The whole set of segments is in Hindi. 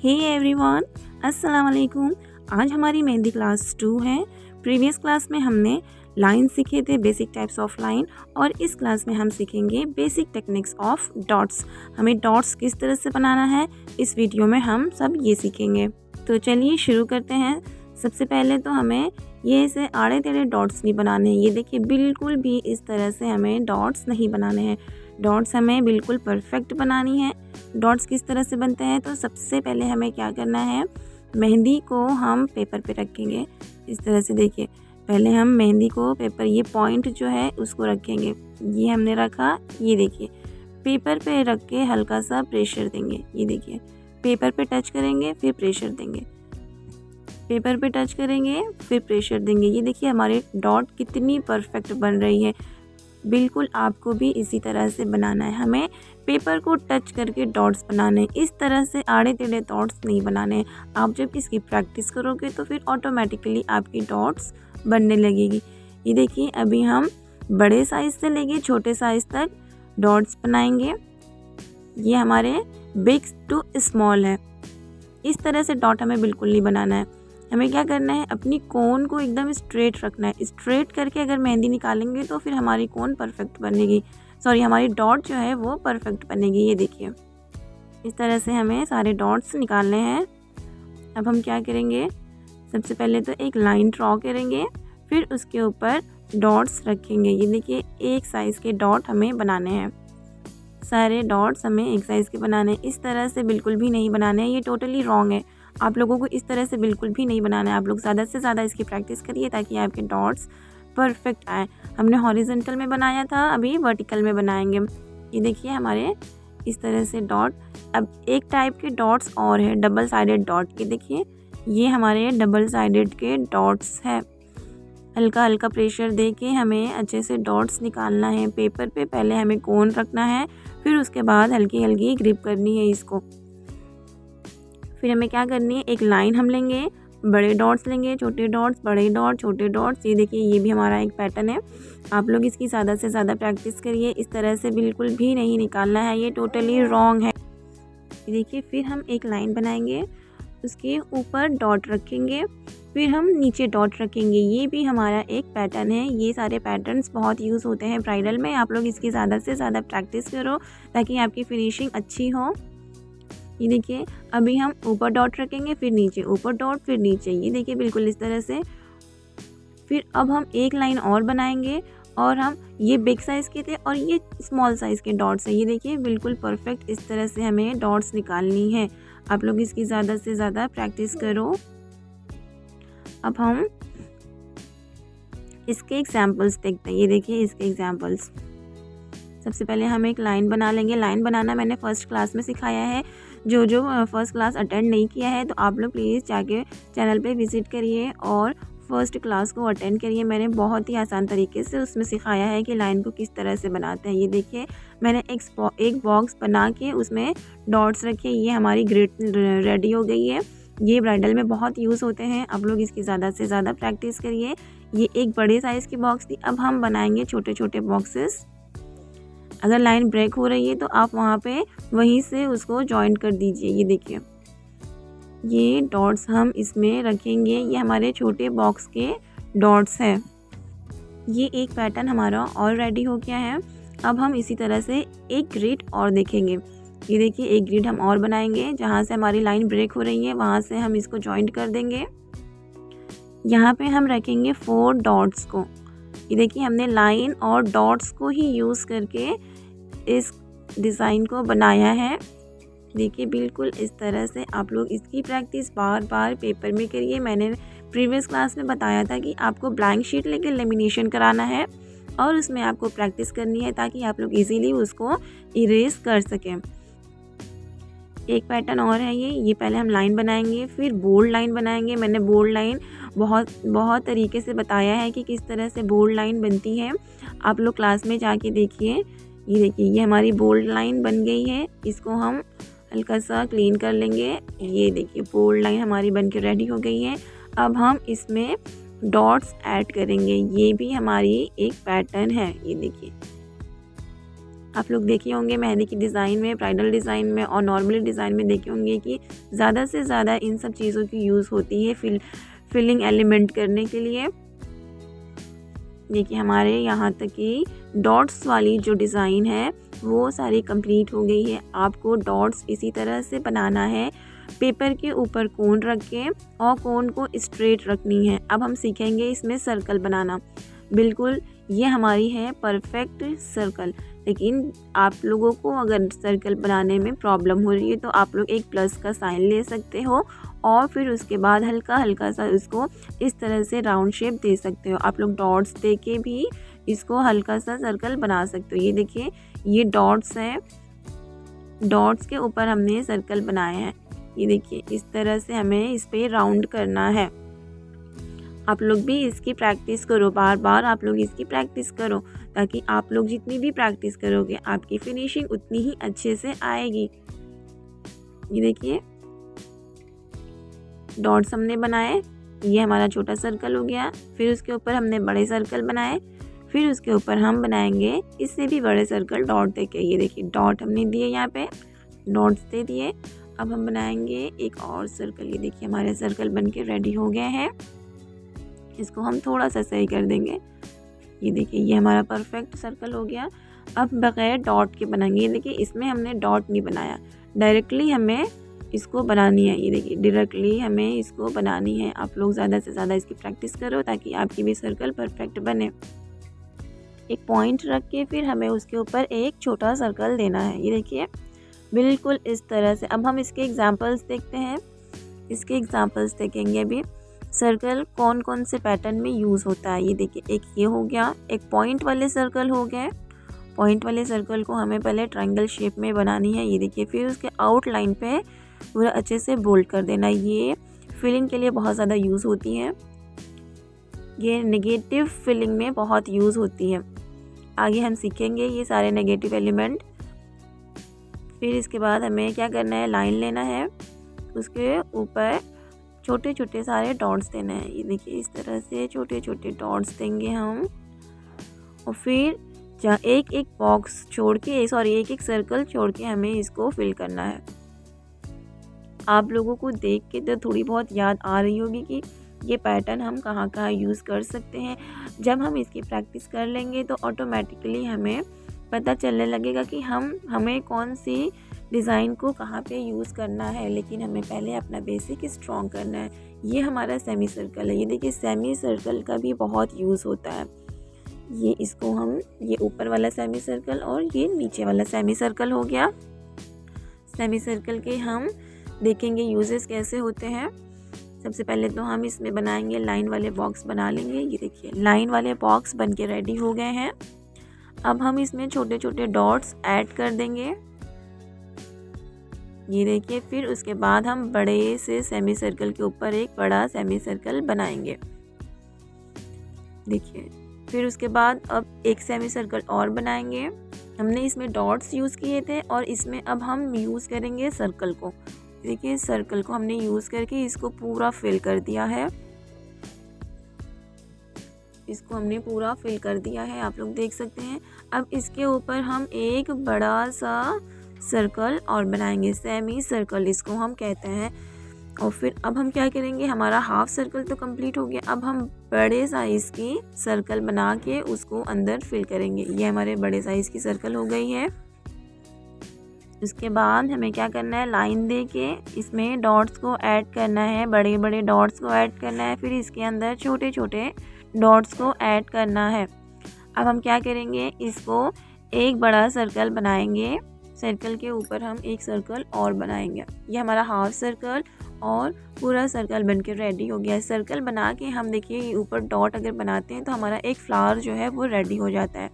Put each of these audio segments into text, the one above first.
हे एवरीवन, अस्सलाम वालेकुम। आज हमारी मेहंदी क्लास 2 है। प्रीवियस क्लास में हमने लाइन सीखे थे, बेसिक टाइप्स ऑफ लाइन, और इस क्लास में हम सीखेंगे बेसिक टेक्निक्स ऑफ डॉट्स। हमें डॉट्स किस तरह से बनाना है, इस वीडियो में हम सब ये सीखेंगे। तो चलिए शुरू करते हैं। सबसे पहले तो हमें ये ऐसे आड़े टेढ़े डॉट्स नहीं बनाने हैं। ये देखिए, बिल्कुल भी इस तरह से हमें डॉट्स नहीं बनाने हैं। डॉट्स हमें बिल्कुल परफेक्ट बनानी है। डॉट्स किस तरह से बनते हैं, तो सबसे पहले हमें क्या करना है, मेहंदी को हम पेपर पे रखेंगे। इस तरह से देखिए, पहले हम मेहंदी को पेपर, ये पॉइंट जो है उसको रखेंगे। ये हमने रखा, ये देखिए पेपर पे रख के हल्का सा प्रेशर देंगे। ये देखिए, पेपर पे टच करेंगे फिर प्रेशर देंगे, पेपर पे टच करेंगे फिर प्रेशर देंगे। ये देखिए हमारे डॉट कितनी परफेक्ट बन रही है। बिल्कुल आपको भी इसी तरह से बनाना है। हमें पेपर को टच करके डॉट्स बनाने हैं, इस तरह से आड़े टेढ़े डॉट्स नहीं बनाने हैं। आप जब इसकी प्रैक्टिस करोगे तो फिर ऑटोमेटिकली आपकी डॉट्स बनने लगेगी। ये देखिए, अभी हम बड़े साइज़ से लेके छोटे साइज़ तक डॉट्स बनाएंगे। ये हमारे बिग टू स्मॉल है। इस तरह से डॉट हमें बिल्कुल नहीं बनाना है। हमें क्या करना है, अपनी कोन को एकदम स्ट्रेट रखना है। स्ट्रेट करके अगर मेहंदी निकालेंगे तो फिर हमारी कोन परफेक्ट बनेगी, हमारी डॉट जो है वो परफेक्ट बनेगी। ये देखिए, इस तरह से हमें सारे डॉट्स निकालने हैं। अब हम क्या करेंगे, सबसे पहले तो एक लाइन ड्रॉ करेंगे, फिर उसके ऊपर डॉट्स रखेंगे। ये देखिए, एक साइज़ के डॉट हमें बनाने हैं। सारे डॉट्स हमें एक साइज़ के बनाने हैं। इस तरह से बिल्कुल भी नहीं बनाने हैं, ये टोटली रॉन्ग है। आप लोगों को इस तरह से बिल्कुल भी नहीं बनाना है। आप लोग ज़्यादा से ज़्यादा इसकी प्रैक्टिस करिए ताकि आपके डॉट्स परफेक्ट आए। हमने हॉरिजॉन्टल में बनाया था, अभी वर्टिकल में बनाएंगे। ये देखिए हमारे इस तरह से डॉट। अब एक टाइप के डॉट्स और है, डबल साइडेड डॉट के। देखिए, ये हमारे डबल साइडेड के डॉट्स है। हल्का हल्का प्रेशर दे के हमें अच्छे से डॉट्स निकालना है। पेपर पे पहले हमें कोन रखना है, फिर उसके बाद हल्की हल्की ग्रिप करनी है इसको। फिर हमें क्या करनी है, एक लाइन हम लेंगे, बड़े डॉट्स लेंगे, छोटे डॉट्स, बड़े डॉट, छोटे डॉट्स। ये देखिए, ये भी हमारा एक पैटर्न है। आप लोग इसकी ज़्यादा से ज़्यादा प्रैक्टिस करिए। इस तरह से बिल्कुल भी नहीं निकालना है, ये टोटली रॉन्ग है। ये देखिए, फिर हम एक लाइन बनाएंगे, उसके ऊपर डॉट रखेंगे, फिर हम नीचे डॉट रखेंगे। ये भी हमारा एक पैटर्न है। ये सारे पैटर्न्स बहुत यूज़ होते हैं ब्राइडल में। आप लोग इसकी ज़्यादा से ज़्यादा प्रैक्टिस करो ताकि आपकी फिनिशिंग अच्छी हो। ये देखिए, अभी हम ऊपर डॉट रखेंगे, फिर नीचे, ऊपर डॉट, फिर नीचे। ये देखिए, बिल्कुल इस तरह से। फिर अब हम एक लाइन और बनाएंगे, और हम ये बिग साइज़ के थे और ये स्मॉल साइज़ के डॉट्स हैं। ये देखिए, बिल्कुल परफेक्ट इस तरह से हमें डॉट्स निकालनी है। आप लोग इसकी ज़्यादा से ज़्यादा प्रैक्टिस करो। अब हम इसके एग्जाम्पल्स देखते हैं। ये देखिए, इसके एग्जाम्पल्स। सबसे पहले हम एक लाइन बना लेंगे। लाइन बनाना मैंने फर्स्ट क्लास में सिखाया है। जो फर्स्ट क्लास अटेंड नहीं किया है तो आप लोग प्लीज़ जाके चैनल पे विज़िट करिए और फर्स्ट क्लास को अटेंड करिए। मैंने बहुत ही आसान तरीके से उसमें सिखाया है कि लाइन को किस तरह से बनाते हैं। ये देखिए, मैंने एक बॉक्स बना के उसमें डॉट्स रखे। ये हमारी ग्रिड रेडी हो गई है। ये ब्राइडल में बहुत यूज़ होते हैं। आप लोग इसकी ज़्यादा से ज़्यादा प्रैक्टिस करिए। ये एक बड़े साइज़ की बॉक्स थी। अब हम बनाएंगे छोटे छोटे बॉक्सेस। अगर लाइन ब्रेक हो रही है तो आप वहाँ पे वहीं से उसको जॉइंट कर दीजिए। ये देखिए, ये डॉट्स हम इसमें रखेंगे। ये हमारे छोटे बॉक्स के डॉट्स हैं। ये एक पैटर्न हमारा और रेडी हो गया है। अब हम इसी तरह से एक ग्रिड और देखेंगे। ये देखिए, एक ग्रिड हम और बनाएंगे। जहाँ से हमारी लाइन ब्रेक हो रही है वहाँ से हम इसको जॉइंट कर देंगे। यहाँ पे हम रखेंगे 4 डॉट्स को। ये देखिए, हमने लाइन और डॉट्स को ही यूज़ करके इस डिज़ाइन को बनाया है। देखिए, बिल्कुल इस तरह से आप लोग इसकी प्रैक्टिस बार बार पेपर में करिए। मैंने प्रीवियस क्लास में बताया था कि आपको ब्लैंक शीट लेकर लेमिनेशन कराना है और उसमें आपको प्रैक्टिस करनी है ताकि आप लोग इजीली उसको इरेज कर सकें। एक पैटर्न और है ये पहले हम लाइन बनाएंगे, फिर बोल्ड लाइन बनाएंगे। मैंने बोल्ड लाइन बहुत तरीके से बताया है कि किस तरह से बोल्ड लाइन बनती है। आप लोग क्लास में जाके देखिए। ये देखिए, ये हमारी बोल्ड लाइन बन गई है। इसको हम हल्का सा क्लीन कर लेंगे। ये देखिए, बोल्ड लाइन हमारी बन के रेडी हो गई है। अब हम इसमें डॉट्स ऐड करेंगे। ये भी हमारी एक पैटर्न है। ये देखिए, आप लोग देखे होंगे मेहंदी की डिज़ाइन में, ब्राइडल डिज़ाइन में और नॉर्मल डिज़ाइन में देखे होंगे कि ज़्यादा से ज़्यादा इन सब चीज़ों की यूज़ होती है फिलिंग एलिमेंट करने के लिए। देखिए हमारे यहाँ तक कि डॉट्स वाली जो डिज़ाइन है वो सारी कंप्लीट हो गई है। आपको डॉट्स इसी तरह से बनाना है, पेपर के ऊपर कोन रख के और कोन को स्ट्रेट रखनी है। अब हम सीखेंगे इसमें सर्कल बनाना। बिल्कुल ये हमारी है परफेक्ट सर्कल। लेकिन आप लोगों को अगर सर्कल बनाने में प्रॉब्लम हो रही है तो आप लोग एक प्लस का साइन ले सकते हो और फिर उसके बाद हल्का हल्का सा उसको इस तरह से राउंड शेप दे सकते हो। आप लोग डॉट्स दे के भी इसको हल्का सा सर्कल बना सकते हो। ये देखिए ये डॉट्स हैं, डॉट्स के ऊपर हमने सर्कल बनाए हैं। ये देखिए इस तरह से हमें इस पे राउंड करना है। आप लोग भी इसकी प्रैक्टिस करो, बार बार आप लोग इसकी प्रैक्टिस करो, ताकि आप लोग जितनी भी प्रैक्टिस करोगे आपकी फिनिशिंग उतनी ही अच्छे से आएगी। ये देखिए डॉट्स हमने बनाए, ये हमारा छोटा सर्कल हो गया। फिर उसके ऊपर हमने बड़े सर्कल बनाए, फिर उसके ऊपर हम बनाएंगे इससे भी बड़े सर्कल डॉट दे के। ये देखिए डॉट हमने दिए, यहाँ पे डॉट्स दे दिए। अब हम बनाएंगे एक और सर्कल। ये देखिए हमारे सर्कल बन के रेडी हो गए हैं। इसको हम थोड़ा सा सही कर देंगे। ये देखिए ये हमारा परफेक्ट सर्कल हो गया। अब बगैर डॉट के बनाएंगे। ये देखिए इसमें हमने डॉट नहीं बनाया, डायरेक्टली हमें इसको बनानी है। ये देखिए डायरेक्टली हमें इसको बनानी है। आप लोग ज़्यादा से ज़्यादा इसकी प्रैक्टिस करो ताकि आपकी भी सर्कल परफेक्ट बने। एक पॉइंट रख के फिर हमें उसके ऊपर एक छोटा सर्कल देना है। ये देखिए बिल्कुल इस तरह से। अब हम इसके एग्जांपल्स देखते हैं। इसके एग्जांपल्स देखेंगे अभी सर्कल कौन कौन से पैटर्न में यूज़ होता है। ये देखिए एक ये हो गया, एक पॉइंट वाले सर्कल हो गए। पॉइंट वाले सर्कल को हमें पहले ट्रायंगल शेप में बनानी है। ये देखिए फिर उसके आउटलाइन पे पूरा अच्छे से बोल्ड कर देना। ये फिलिंग के लिए बहुत ज़्यादा यूज़ होती है, ये नेगेटिव फिलिंग में बहुत यूज़ होती है। आगे हम सीखेंगे ये सारे नेगेटिव एलिमेंट। फिर इसके बाद हमें क्या करना है, लाइन लेना है, उसके ऊपर छोटे छोटे सारे डॉट्स देना है। ये देखिए इस तरह से छोटे छोटे डॉट्स देंगे हम। और फिर एक एक बॉक्स छोड़ के एक एक सर्कल छोड़ के हमें इसको फिल करना है। आप लोगों को देख के तो थोड़ी बहुत याद आ रही होगी कि ये पैटर्न हम कहाँ कहाँ यूज़ कर सकते हैं। जब हम इसकी प्रैक्टिस कर लेंगे तो ऑटोमेटिकली हमें पता चलने लगेगा कि हमें कौन सी डिज़ाइन को कहाँ पे यूज़ करना है। लेकिन हमें पहले अपना बेसिक स्ट्रॉन्ग करना है। ये हमारा सेमी सर्कल है। ये देखिए सेमी सर्कल का भी बहुत यूज़ होता है। ये इसको हम ये ऊपर वाला सेमी सर्कल और ये नीचे वाला सेमी सर्कल हो गया। सेमी सर्कल के हम देखेंगे यूजेस कैसे होते हैं। सबसे पहले तो हम इसमें बनाएंगे लाइन वाले बॉक्स बना लेंगे। ये देखिए लाइन वाले बॉक्स बन के रेडी हो गए हैं। अब हम इसमें छोटे छोटे डॉट्स ऐड कर देंगे। ये देखिए फिर उसके बाद हम बड़े से सेमी सर्कल के ऊपर एक बड़ा सेमी सर्कल बनाएंगे। देखिए फिर उसके बाद अब एक सेमी सर्कल और बनाएंगे। हमने इसमें डॉट्स यूज़ किए थे और इसमें अब हम यूज़ करेंगे सर्कल को। देखिए सर्कल को हमने यूज़ करके इसको पूरा फिल कर दिया है। इसको हमने पूरा फिल कर दिया है, आप लोग देख सकते हैं। अब इसके ऊपर हम एक बड़ा सा सर्कल और बनाएंगे, सेमी सर्कल इसको हम कहते हैं। और फिर अब हम क्या करेंगे, हमारा हाफ सर्कल तो कंप्लीट हो गया। अब हम बड़े साइज़ की सर्कल बना के उसको अंदर फिल करेंगे। ये हमारे बड़े साइज़ की सर्कल हो गई है। उसके बाद हमें क्या करना है, लाइन दे के इसमें डॉट्स को ऐड करना है, बड़े बड़े डॉट्स को ऐड करना है। फिर इसके अंदर छोटे छोटे डॉट्स को ऐड करना है। अब हम क्या करेंगे, इसको एक बड़ा सर्कल बनाएंगे। सर्कल के ऊपर हम एक सर्कल और बनाएंगे। ये हमारा हाफ सर्कल और पूरा सर्कल बनके रेडी हो गया है। सर्कल बना के हम देखिए ऊपर डॉट अगर बनाते हैं तो हमारा एक फ्लावर जो है वो रेडी हो जाता है।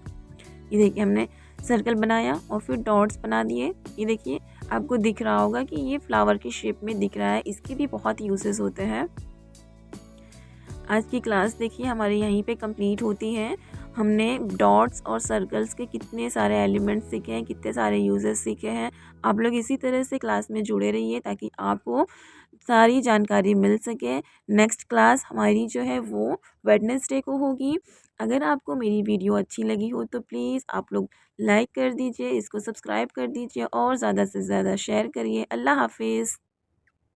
ये देखिए हमने सर्कल बनाया और फिर डॉट्स बना दिए। ये देखिए आपको दिख रहा होगा कि ये फ्लावर की शेप में दिख रहा है। इसके भी बहुत यूजेस होते हैं। आज की क्लास देखिए हमारे यहीं पे कंप्लीट होती है। हमने डॉट्स और सर्कल्स के कितने सारे एलिमेंट्स सीखे हैं, कितने सारे यूजेस सीखे हैं। आप लोग इसी तरह से क्लास में जुड़े रहिए ताकि आपको सारी जानकारी मिल सके। नेक्स्ट क्लास हमारी जो है वो वेडनेसडे को होगी। अगर आपको मेरी वीडियो अच्छी लगी हो तो प्लीज़ आप लोग लाइक कर दीजिए, इसको सब्सक्राइब कर दीजिए और ज़्यादा से ज़्यादा शेयर करिए। अल्लाह हाफ़िज़।